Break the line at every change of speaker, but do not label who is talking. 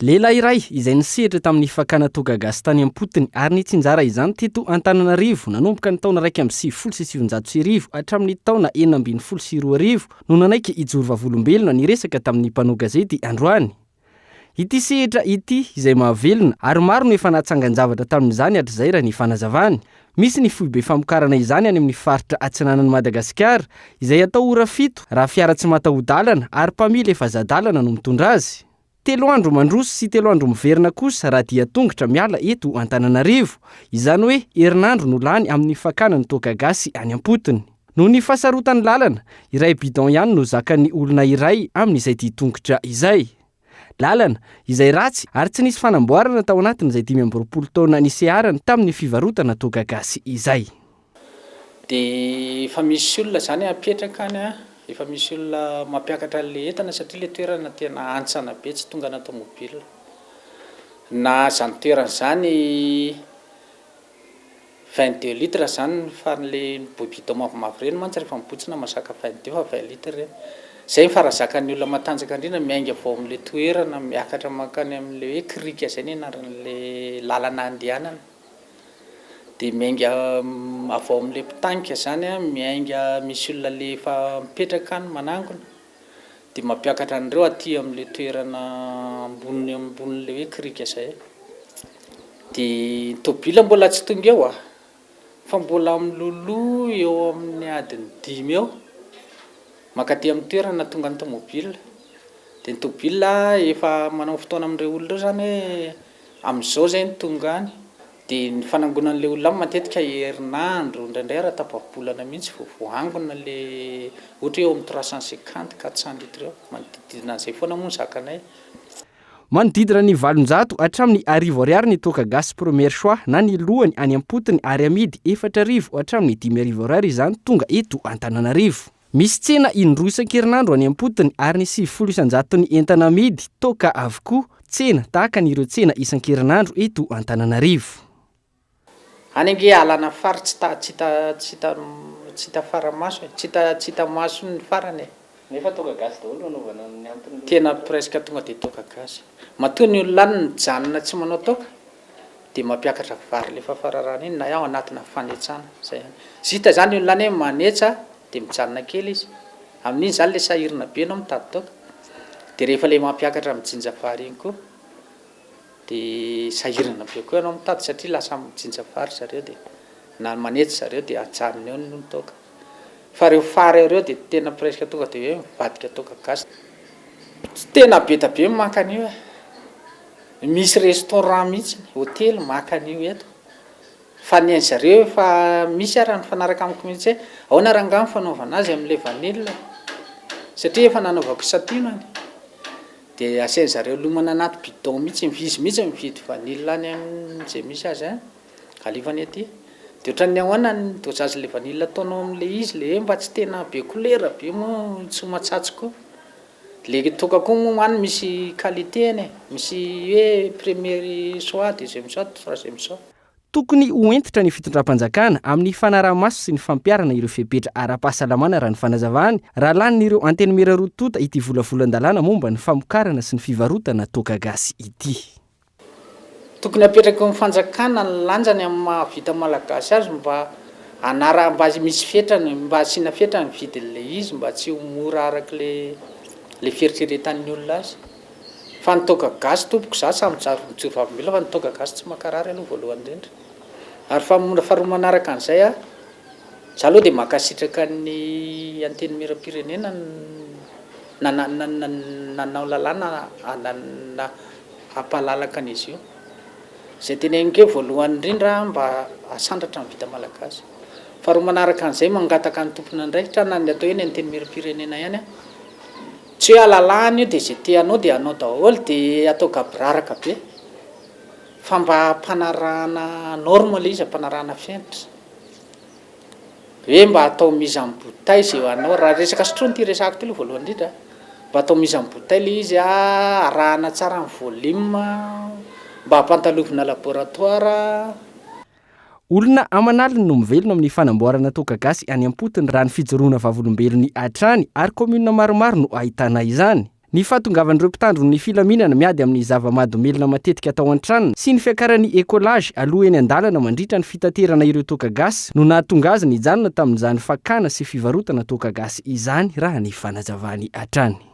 Lehilahy iray izay nisehatra tamin'ny fakana Togagasy tany Ampotony ary nitsinjara izany teto Antananarivo nanomboka ny taona 2019 hatramin'ny taona 2022 no nanaiky ijoro vavolombelona niresaka tamin'ny mpanao gazety androany. Ity sehatra ity izay mahavelona ary maro no efa natsangan-javatra tamin'izany hatr'izay raha ny fanazavany. Misy ny foibe famokarana izany any amin'ny faritra atsinanan'i Madagasikara izay atao ora 7 raha fiara tsy mataho-dalana ary mpamily efa zadalana no mitondra azy. 3 andro mandroso sy 3 andro miverina kosa raha dia tongotra miala eto Antananarivo. Izany hoe herinandro no lany amin'ny fakanan'ny Togagasy any Ampotony. Noho ny fahasarotan'ny lalana, iray bidon ihany no zakan'ny olona iray amin'izay tongotra izay. Lalana izay ratsy ary tsy nisy fanamboarana tao anatin'izay 20 taona niseharany tamin'ny fivarotana Togagasy izay.
Dia efa misy olona zany apetraka any efa misy olona mampiakatra an'ilay entana satria ilay toerana tena antsana be tsy tonga anaty mobile. Na zany toerana zany 22 litres zany faran'ilay bidon mavomavo ireny mantsy rehefa mibotsina masaka 22 fa 20 litres ireny. Zay farazakan'ny olona matanjaka indrindra miainga avao amin'ilay toerana miakatra makany amin'ilay hoe krika zay ny anaran'ilay lalana andehanana. Dia miainga avao amin'ilay mpitanka zany miainga misy olona le efa mipetraka any manangona dia mampiakatra an'ireo aty amin'ilay toerana ambonin'ilay hoe krika zay. Dia tobila mbola tsy tonga eo fa mbola miloloha eo amin'ny adiny 5 eo makaty amin'ny toerana tonga ny tomobile. Dia ny tobila efa manao fotoana amin'ireo olona ireo zany hoe amin'izao zay ny tonga any. Dia ny fanangonan'ilay olona matetika herinandro indraindray raha tapa-bolana mihitsy voangona ilay ohatra eo amin'ny 350 400 litres eo manodidina an'izay foana moa ny zakanay.
Manodidina ny 700 hatramin'ny 1000 ariary ny Togagasy premier choix na ny lohany any Ampotony ary amidy 4000 hatramin'ny 5000 ariary izany tonga eto Antananarivo. Misy tsena indroa isan-kerinandro any Ampotony ary ny 700 ny entana amidy toka avokoa tsena tahaka n'ireo tsena isan-kerinandro eto Antananarivo.
Any ange alana fary tsy hita faramaso tsy hita maso ny farany.
Nefa Togagasy daholo anaovana ny antony.
Tena presque tonga dia Togagasy. Matoa ny olona any mijanona tsy manao toka dia mampiakatra vary le fafararana iny na ao anatina fanetsana zay ihany. Zita zany olona any manetsa dia mijanona kely izy. Amin'iny zany le sahirana be anao mitady toka. Dia rehefa le mampiakatra mijinja vary iny koa dia sahirana be koa ianao mitady satria lasa mijinja vary zareo dia na manetsa zareo dia ajanona eo ny toka. Fa reo fary ireo dia tena presque tonga dia hoe mivadika Togagasy. Tsy tena be ta be maka an'io misy restaurant mihitsy hôtely maka an'io eto. Fa ny an'ny zareo fa misy ara ny fanaraka amiko mihitsy hoe ahoana rangaha ny fanaovana azy amin'ilay vanille satria efa nanaovako satinany. Dia asain zareo lomana anaty bidon mihitsy mihitsy mividy vanille any amin'izay misy azy alivany aty. Dia ohatran'ny ahoana ny dosage le vanille ataonao amin'ilay izy le mba tsy tena be couleur be moa tsy matsatso koa. Le toka koa moa any misy qualité misy hoe premier choix, deuxième choix, troisième choix.
Tokony hoentitra ny fitondram-panjakana amin'ny fanaraha-maso sy ny fampiarana ireo fepetra ara-pahasalamana raha ny fanazavany raha lanin'ireo anteny mirarotonta ity volavolan-dalàna momba ny famokarana sy ny fivarotana Togagasy ity.
Tokony apetraka amin'ny fanjakana ny lanjany amin'ny mahavita malagasy azy mba misy fetrany mba asiana fetrany vidin'ilay izy mba tsy ho mora arak'ilay fieritreretan'ny olona azy. Fa ny Togagasy tompoko za samy mijoro vavolombelona fa ny Togagasy tsy makarary aloha voalohany indrindra. Ary faharoa manaraka an'izay za aloha dia makasitraka ny anteny miram-pirenena nanao lalàna hampalalaka an'izy io. Zay teneniko hoe voalohany indrindra mba asandratra ny vita malagasy. Faharoa manaraka an'izay mangataka ny tompona andraikitra na ny atao hoe ny anteny miram-pirenena ihany tsy hoe alalàna io dia zay teanao dia anao daholo dia atao gabraraka be. Fa mba ampanarahana normal izy ampanarahana fenitra. Hoe mba atao mise en bouteille zay anao raha resaka sotroina ity resako ity aloha voalohany indrindra. Mba atao mise en bouteille le izy arahana tsara ny volume mba hampantalovina laboratoire.
Olona amanaliny no mivelona amin'ny fanamboarana Togagasy any Ampotony raha ny fijoroana vavolombelony hatrany ary komuna maromaro no ahitana izany. Ny fahatongavan'ireo mpitandro ny filaminana miady amin'ny zava-mahadomelona matetika atao an-tranony sy ny fiakaran'ny ekolazy aloha eny an-dalana mandritra ny fitaterana ireo toaka gasy no nahatonga azy nijanona tamin'izany fakana sy fivarotana toaka gasy izany raha ny fanazavany hatrany.